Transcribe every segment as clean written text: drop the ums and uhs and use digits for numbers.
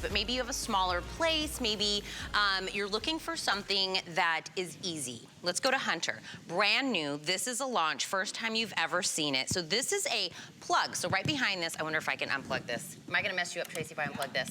but maybe you have a smaller place, maybe you're looking for something that is easy. Let's go to Hunter. Brand new, this is a launch, first time you've ever seen it. So this is a plug, so right behind this, I wonder if I can unplug this. Am I gonna mess you up, Tracy, if I unplug this?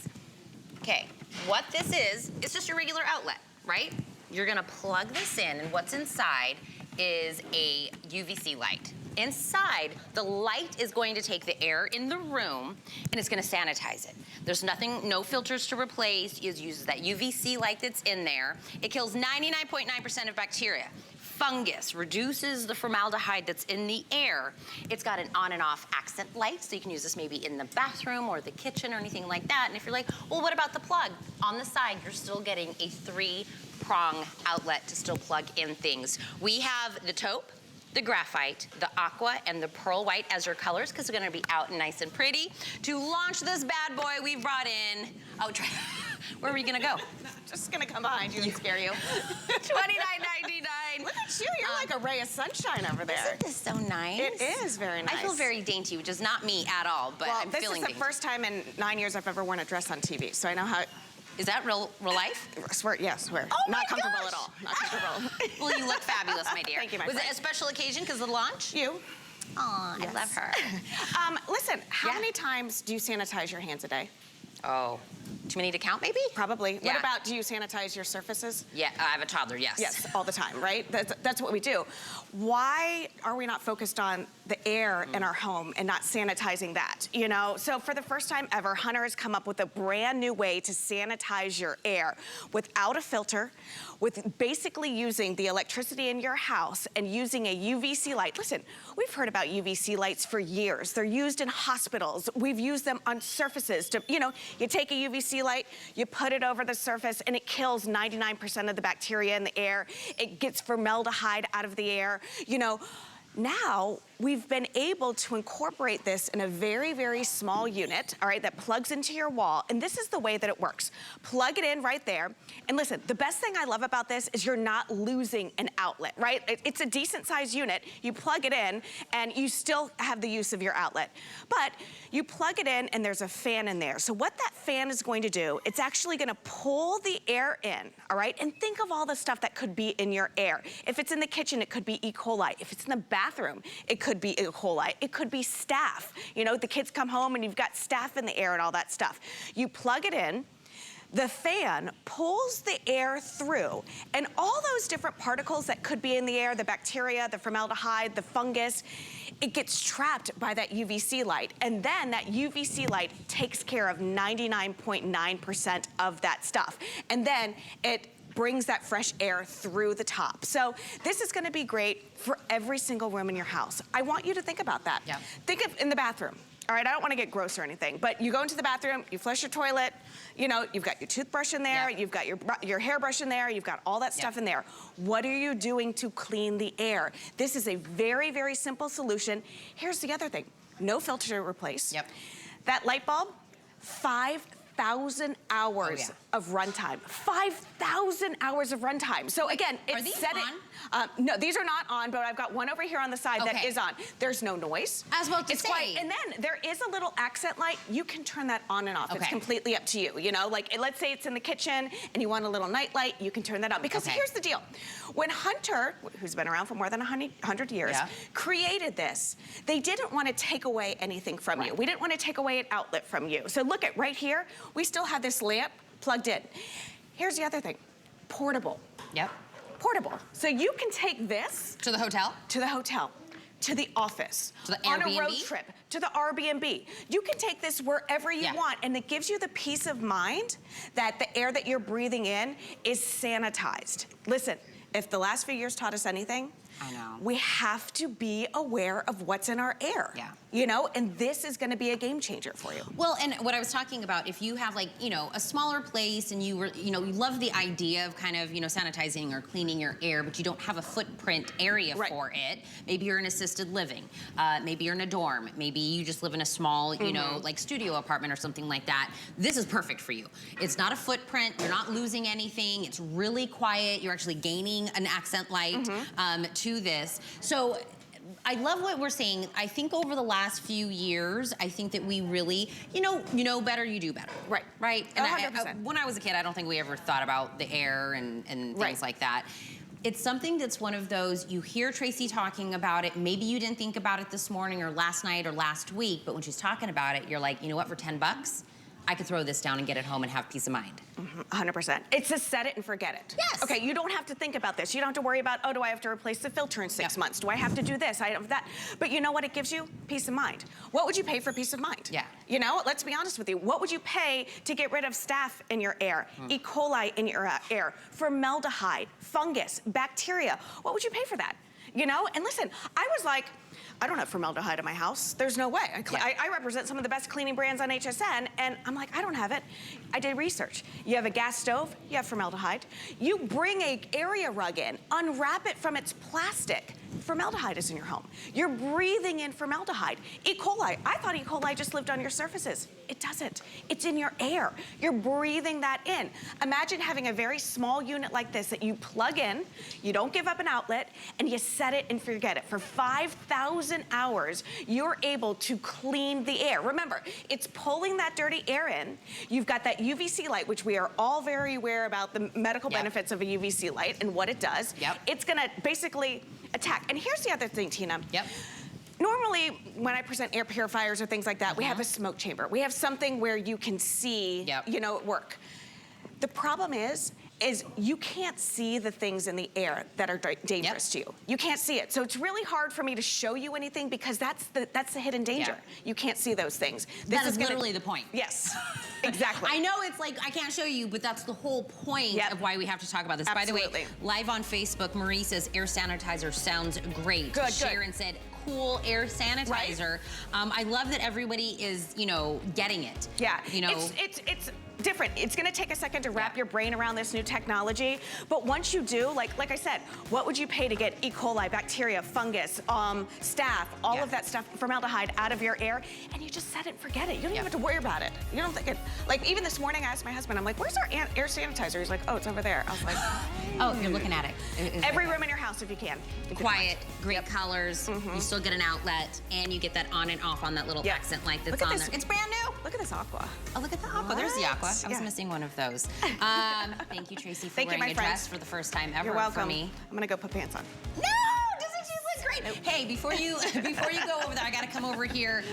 Okay, what this is, it's just your regular outlet, right? You're gonna plug this in, and what's inside is a UVC light. Inside, the light is going to take the air in the room and it's gonna sanitize it. There's nothing, no filters to replace. It uses that UVC light that's in there. It kills 99.9% of bacteria. Fungus, reduces the formaldehyde that's in the air. It's got an on and off accent light, so you can use this maybe in the bathroom or the kitchen or anything like that. And if you're like, well, what about the plug? On the side, you're still getting a 3-prong outlet to still plug in things. We have the taupe, the graphite, the aqua, and the pearl white as your colors, because they're gonna be out and nice and pretty. To launch this bad boy, we brought in, where are we gonna go? Just gonna come behind you and scare you. $29.99. Look at you, you're like a ray of sunshine over there. Isn't this so nice? It is very nice. I feel very dainty, which is not me at all, but I'm feeling dainty. This is the first time in 9 years I've ever worn a dress on TV, so I know how. Is that real life? Swear, yes, swear. Oh not comfortable at all. Not comfortable. Well, you look fabulous, my dear. Thank you, my Was friend. it a special occasion because of the launch? You. Aw, Yes. I love her. Listen, how many times do you sanitize your hands a day? Oh, too many to count, maybe? Probably. Yeah. What about, do you sanitize your surfaces? Yeah, I have a toddler, yes. Yes, all the time, right? That's what we do. Why are we not focused on the air in our home and not sanitizing that, you know? So for the first time ever, Hunter has come up with a brand new way to sanitize your air without a filter, with basically using the electricity in your house and using a UVC light. Listen, we've heard about UVC lights for years. They're used in hospitals. We've used them on surfaces to, you know, you take a UVC light, you put it over the surface, and it kills 99% of the bacteria in the air. It gets formaldehyde out of the air. You know, now we've been able to incorporate this in a very, very small unit, all right, that plugs into your wall. And this is the way that it works. Plug it in right there. And listen, the best thing I love about this is you're not losing an outlet, right? It's a decent sized unit. You plug it in and you still have the use of your outlet. But you plug it in and there's a fan in there. So what that fan is going to do, it's actually gonna pull the air in, all right? And think of all the stuff that could be in your air. If it's in the kitchen, it could be E. coli. If it's in the bathroom, it could be E. coli. It could be staph. You know, the kids come home and you've got staph in the air and all that stuff. You plug it in, the fan pulls the air through, and all those different particles that could be in the air, the bacteria, the formaldehyde, the fungus, it gets trapped by that UVC light. And then that UVC light takes care of 99.9% of that stuff. And then it brings that fresh air through the top. So this is gonna be great for every single room in your house. I want you to think about that. Yeah. Think of in the bathroom. All right, I don't wanna get gross or anything, but you go into the bathroom, you flush your toilet, you know, you've got your toothbrush in there, you've got your hairbrush in there, you've got all that stuff in there. What are you doing to clean the air? This is a very, very simple solution. Here's the other thing, no filter to replace. That light bulb, 5,000 hours of runtime. 5,000 hours of runtime. So again, Are these on? No, these are not on, but I've got one over here on the side that is on. There's no noise. I was about to say. Quiet. And then there is a little accent light. You can turn that on and off. It's completely up to you. You know, like let's say it's in the kitchen and you want a little night light, you can turn that on. Because here's the deal. When Hunter, who's been around for more than 100 years, created this, they didn't want to take away anything from you. We didn't want to take away an outlet from you. So look at right here, we still have this lamp plugged in. Here's the other thing, portable. Portable. So you can take this. To the hotel? To the hotel. To the office. To the Airbnb? On a road trip. To the Airbnb. You can take this wherever you want, and it gives you the peace of mind that the air that you're breathing in is sanitized. Listen, if the last few years taught us anything, I know. we have to be aware of what's in our air. You know, and this is gonna be a game changer for you. Well, and what I was talking about, if you have like, you know, a smaller place and you were, you know, you love the idea of kind of, you know, sanitizing or cleaning your air, but you don't have a footprint area for it. Maybe you're in assisted living. Maybe you're in a dorm. Maybe you just live in a small, you know, like studio apartment or something like that. This is perfect for you. It's not a footprint. You're not losing anything. It's really quiet. You're actually gaining an accent light to this. So I love what we're saying. I think over the last few years, I think that we really, you know better, you do better. Right. Right? And 100%. When I was a kid, I don't think we ever thought about the air and things like that. It's something that's one of those, you hear Tracy talking about it, maybe you didn't think about it this morning or last night or last week, but when she's talking about it, you're like, you know what, for 10 bucks, I could throw this down and get it home and have peace of mind. 100%. It's a set it and forget it. Yes. Okay, you don't have to think about this. You don't have to worry about, oh, do I have to replace the filter in 6 months? Do I have to do this? I have that. But you know what it gives you? Peace of mind. What would you pay for peace of mind? Yeah. You know, let's be honest with you. What would you pay to get rid of staph in your air, E. coli in your air, formaldehyde, fungus, bacteria? What would you pay for that? You know, and listen, I was like, I don't have formaldehyde in my house. There's no way. I represent some of the best cleaning brands on HSN, and I'm like, I don't have it. I did research. You have a gas stove, you have formaldehyde. You bring a area rug in, unwrap it from its plastic. Formaldehyde is in your home. You're breathing in formaldehyde. E. coli, I thought E. coli just lived on your surfaces. It doesn't. It's in your air. You're breathing that in. Imagine having a very small unit like this that you plug in, you don't give up an outlet, and you set it and forget it. For 5,000 hours, you're able to clean the air. Remember, it's pulling that dirty air in. You've got that UVC light, which we are all very aware about the medical benefits of a UVC light and what it does. It's gonna basically attack. And here's the other thing, Tina. Normally, when I present air purifiers or things like that, we have a smoke chamber. We have something where you can see, you know, it work. The problem is you can't see the things in the air that are dangerous to you. You can't see it. So it's really hard for me to show you anything because that's the hidden danger. You can't see those things. That is literally the point. Yes, exactly. I know it's like, I can't show you, but that's the whole point of why we have to talk about this. Absolutely. By the way, live on Facebook, Marie says air sanitizer sounds great. Good, Sharon said, cool air sanitizer. I love that everybody is, you know, getting it. You know, it's different. It's gonna take a second to wrap your brain around this new technology, but once you do, like I said, what would you pay to get E. coli, bacteria, fungus, staph, all of that stuff, formaldehyde out of your air, and you just set it and forget it. You don't even have to worry about it. You don't think it, like even this morning I asked my husband, I'm like, where's our air sanitizer? He's like, oh, it's over there. I was like, oh, you're looking at it. Every room in your house if you can. Quiet, great colors, you still get an outlet, and you get that on and off on that little accent light that's on there. It's brand new. Look at this aqua. Oh, look at the aqua. There's the aqua. I was missing one of those. Thank you, Tracy, for wearing a dress for the first time ever. You're welcome. For me. I'm gonna go put pants on. No, doesn't she look great? Hey, before you go over there, I gotta come over here,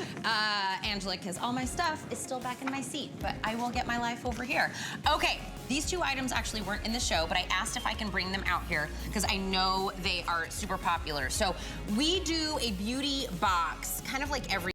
Angela, because all my stuff is still back in my seat, but I will get my life over here. Okay, these two items actually weren't in the show, but I asked if I can bring them out here because I know they are super popular. So we do a beauty box, kind of like every